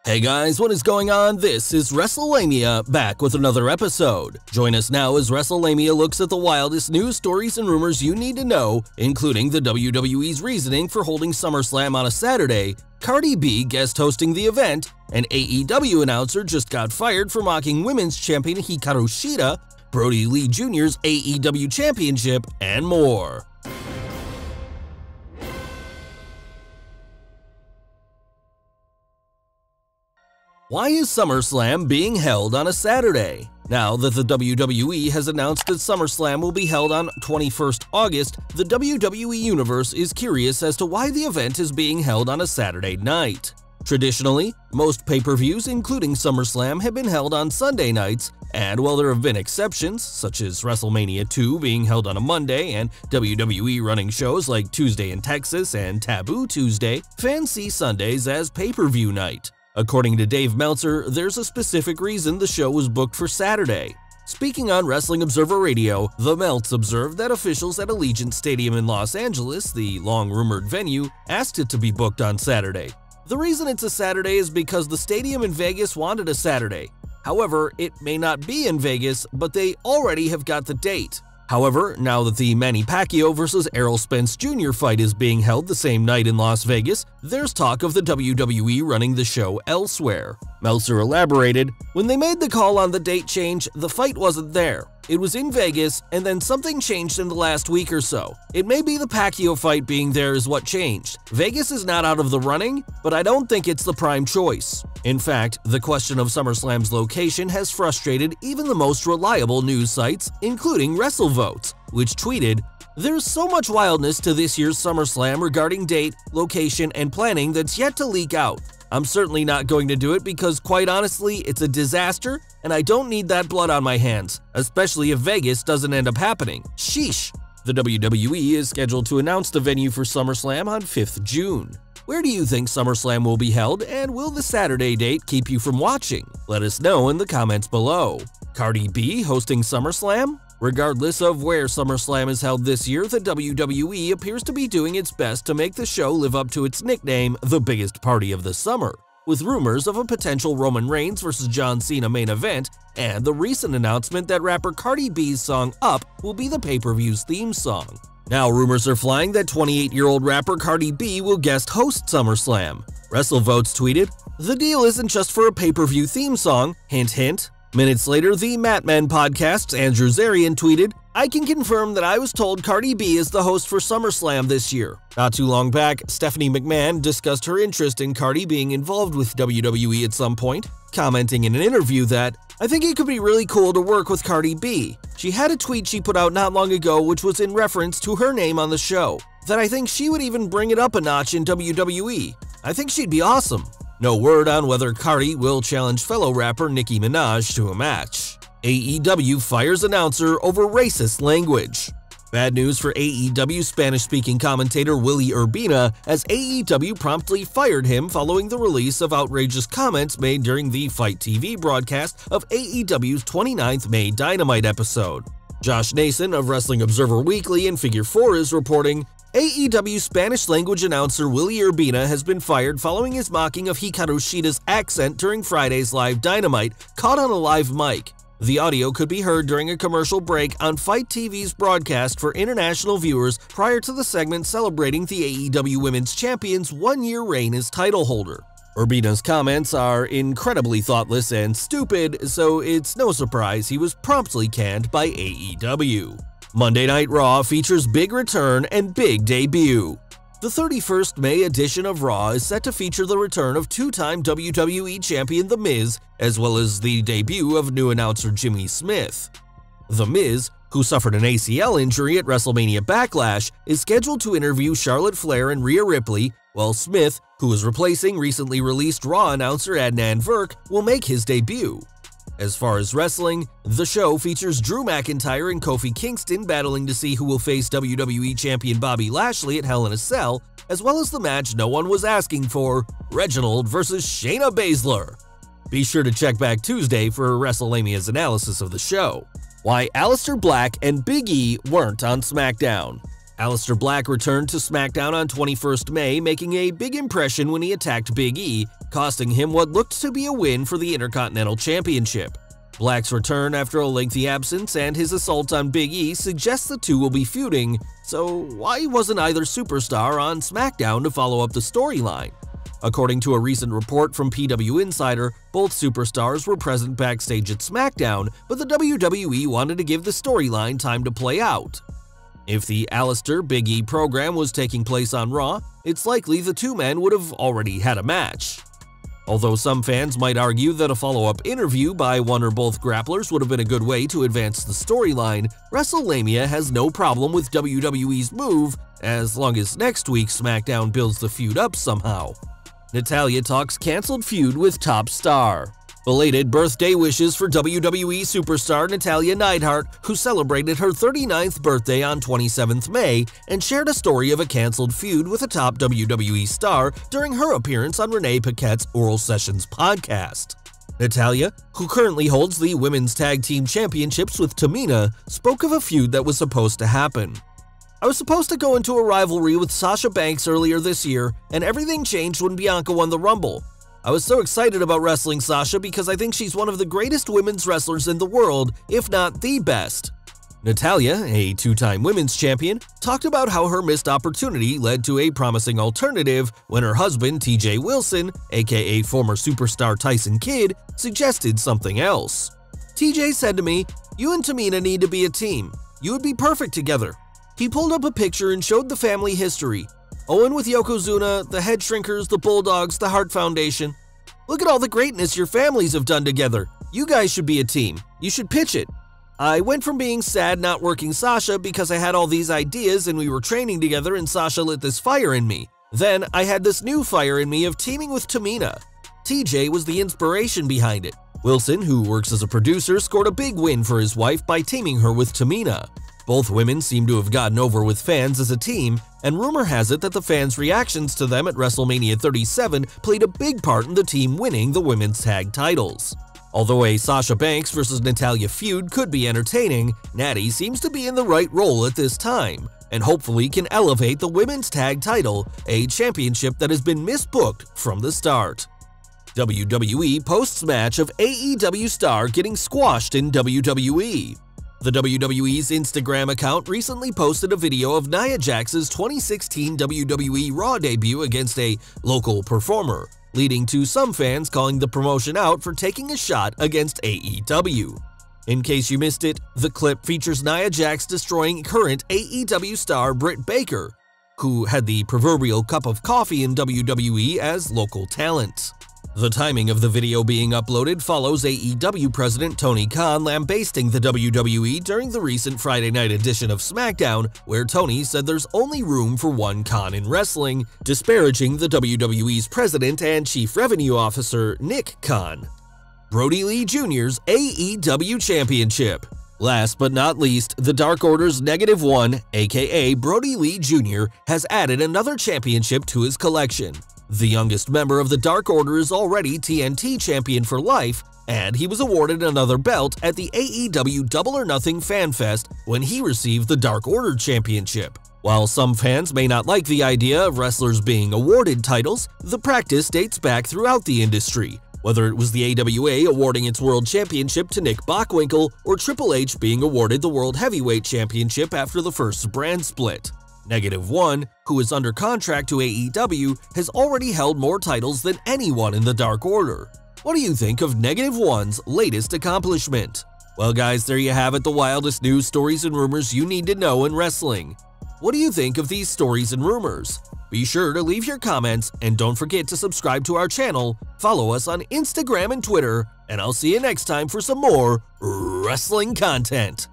Hey guys, what is going on? This is WrestleLamia, back with another episode. Join us now as WrestleLamia looks at the wildest news stories and rumors you need to know, including the WWE's reasoning for holding SummerSlam on a Saturday, Cardi B guest hosting the event, an AEW announcer just got fired for mocking women's champion Hikaru Shida, Brody Lee Jr.'s AEW championship, and more. Why is SummerSlam being held on a Saturday? Now that the WWE has announced that SummerSlam will be held on 21st August, the WWE Universe is curious as to why the event is being held on a Saturday night. Traditionally, most pay-per-views, including SummerSlam, have been held on Sunday nights, and while there have been exceptions, such as WrestleMania 2 being held on a Monday and WWE running shows like Tuesday in Texas and Taboo Tuesday, fans see Sundays as pay-per-view night. According to Dave Meltzer, there's a specific reason the show was booked for Saturday. Speaking on Wrestling Observer Radio, the Meltz observed that officials at Allegiant Stadium in Los Angeles, the long-rumored venue, asked it to be booked on Saturday. The reason it's a Saturday is because the stadium in Vegas wanted a Saturday. However, it may not be in Vegas, but they already have got the date. However, now that the Manny Pacquiao vs. Errol Spence Jr. fight is being held the same night in Las Vegas, there's talk of the WWE running the show elsewhere. Meltzer elaborated, "When they made the call on the date change, the fight wasn't there. It was in Vegas, and then something changed in the last week or so. It may be the Pacquiao fight being there is what changed. Vegas is not out of the running, but I don't think it's the prime choice." In fact, the question of SummerSlam's location has frustrated even the most reliable news sites, including WrestleVotes, which tweeted, "There's so much wildness to this year's SummerSlam regarding date, location, and planning that's yet to leak out. I'm certainly not going to do it because, quite honestly, it's a disaster and I don't need that blood on my hands, especially if Vegas doesn't end up happening. Sheesh." The WWE is scheduled to announce the venue for SummerSlam on 5th June. Where do you think SummerSlam will be held, and will the Saturday date keep you from watching? Let us know in the comments below. Cardi B hosting SummerSlam? Regardless of where SummerSlam is held this year, the WWE appears to be doing its best to make the show live up to its nickname, the biggest party of the summer, with rumors of a potential Roman Reigns vs. John Cena main event, and the recent announcement that rapper Cardi B's song Up will be the pay-per-view's theme song. Now rumors are flying that 28-year-old rapper Cardi B will guest host SummerSlam. WrestleVotes tweeted, "The deal isn't just for a pay-per-view theme song, hint hint." Minutes later, the Mat Men podcast's Andrew Zarian tweeted, "I can confirm that I was told Cardi B is the host for SummerSlam this year." Not too long back, Stephanie McMahon discussed her interest in Cardi being involved with WWE at some point, commenting in an interview that, "I think it could be really cool to work with Cardi B. She had a tweet she put out not long ago which was in reference to her name on the show, that I think she would even bring it up a notch in WWE. I think she'd be awesome." No word on whether Cardi will challenge fellow rapper Nicki Minaj to a match. AEW fires announcer over racist language. Bad news for AEW Spanish-speaking commentator Willie Urbina, as AEW promptly fired him following the release of outrageous comments made during the FITE TV broadcast of AEW's 29th May Dynamite episode. Josh Nason of Wrestling Observer Weekly and Figure 4 is reporting, AEW Spanish-language announcer Willie Urbina has been fired following his mocking of Hikaru Shida's accent during Friday's live Dynamite, caught on a live mic. The audio could be heard during a commercial break on FITE TV's broadcast for international viewers prior to the segment celebrating the AEW Women's Champion's one-year reign as title holder. Urbina's comments are incredibly thoughtless and stupid, so it's no surprise he was promptly canned by AEW. Monday Night Raw features big return and big debut. The 31st May edition of Raw is set to feature the return of two-time WWE Champion The Miz, as well as the debut of new announcer Jimmy Smith. The Miz, who suffered an ACL injury at WrestleMania Backlash, is scheduled to interview Charlotte Flair and Rhea Ripley, while Smith, who is replacing recently released Raw announcer Adnan Virk, will make his debut. As far as wrestling, the show features Drew McIntyre and Kofi Kingston battling to see who will face WWE Champion Bobby Lashley at Hell in a Cell, as well as the match no one was asking for, Reginald vs. Shayna Baszler. Be sure to check back Tuesday for WrestleLamia's analysis of the show. Why Aleister Black and Big E weren't on SmackDown. Aleister Black returned to SmackDown on 21st May, making a big impression when he attacked Big E, costing him what looked to be a win for the Intercontinental Championship. Black's return after a lengthy absence and his assault on Big E suggests the two will be feuding, so why wasn't either superstar on SmackDown to follow up the storyline? According to a recent report from PW Insider, both superstars were present backstage at SmackDown, but the WWE wanted to give the storyline time to play out. If the Aleister Big E program was taking place on Raw, it's likely the two men would have already had a match. Although some fans might argue that a follow-up interview by one or both grapplers would have been a good way to advance the storyline, WrestleMania has no problem with WWE's move as long as next week's SmackDown builds the feud up somehow. Natalya talks canceled feud with top star. Belated birthday wishes for WWE superstar Natalya Neidhart, who celebrated her 39th birthday on 27th May and shared a story of a canceled feud with a top WWE star during her appearance on Renee Paquette's Oral Sessions podcast. Natalya, who currently holds the Women's Tag Team Championships with Tamina, spoke of a feud that was supposed to happen. "I was supposed to go into a rivalry with Sasha Banks earlier this year, and everything changed when Bianca won the Rumble. I was so excited about wrestling Sasha because I think she's one of the greatest women's wrestlers in the world, if not the best." Natalya, a two-time women's champion, talked about how her missed opportunity led to a promising alternative when her husband TJ Wilson, aka former superstar Tyson Kidd, suggested something else. "TJ said to me, 'You and Tamina need to be a team. You would be perfect together.' He pulled up a picture and showed the family history. Owen with Yokozuna, the Head Shrinkers, the Bulldogs, the Hart Foundation. Look at all the greatness your families have done together. You guys should be a team. You should pitch it. I went from being sad not working Sasha because I had all these ideas and we were training together and Sasha lit this fire in me. Then I had this new fire in me of teaming with Tamina. TJ was the inspiration behind it. Wilson, who works as a producer, scored a big win for his wife by teaming her with Tamina. Both women seem to have gotten over with fans as a team, and rumor has it that the fans' reactions to them at WrestleMania 37 played a big part in the team winning the women's tag titles. Although a Sasha Banks vs. Natalya feud could be entertaining, Natty seems to be in the right role at this time, and hopefully can elevate the women's tag title, a championship that has been misbooked from the start. WWE posts match of AEW star getting squashed in WWE. The WWE's Instagram account recently posted a video of Nia Jax's 2016 WWE Raw debut against a local performer, leading to some fans calling the promotion out for taking a shot against AEW. In case you missed it, the clip features Nia Jax destroying current AEW star Britt Baker, who had the proverbial cup of coffee in WWE as local talent. The timing of the video being uploaded follows AEW president Tony Khan lambasting the WWE during the recent Friday night edition of SmackDown, where Tony said there's only room for one Khan in wrestling, disparaging the WWE's president and chief revenue officer Nick Khan. Brody Lee Jr.'s AEW Championship. Last but not least, the Dark Order's -1, aka Brody Lee Jr., has added another championship to his collection. The youngest member of the Dark Order is already TNT champion for life, and he was awarded another belt at the AEW Double or Nothing Fan Fest when he received the Dark Order Championship. While some fans may not like the idea of wrestlers being awarded titles, the practice dates back throughout the industry, whether it was the AWA awarding its World Championship to Nick Bockwinkel or Triple H being awarded the World Heavyweight Championship after the first brand split. -1, who is under contract to AEW, has already held more titles than anyone in the Dark Order. What do you think of -1's latest accomplishment? Well guys, there you have it, the wildest news, stories, and rumors you need to know in wrestling. What do you think of these stories and rumors? Be sure to leave your comments, and don't forget to subscribe to our channel, follow us on Instagram and Twitter, and I'll see you next time for some more wrestling content.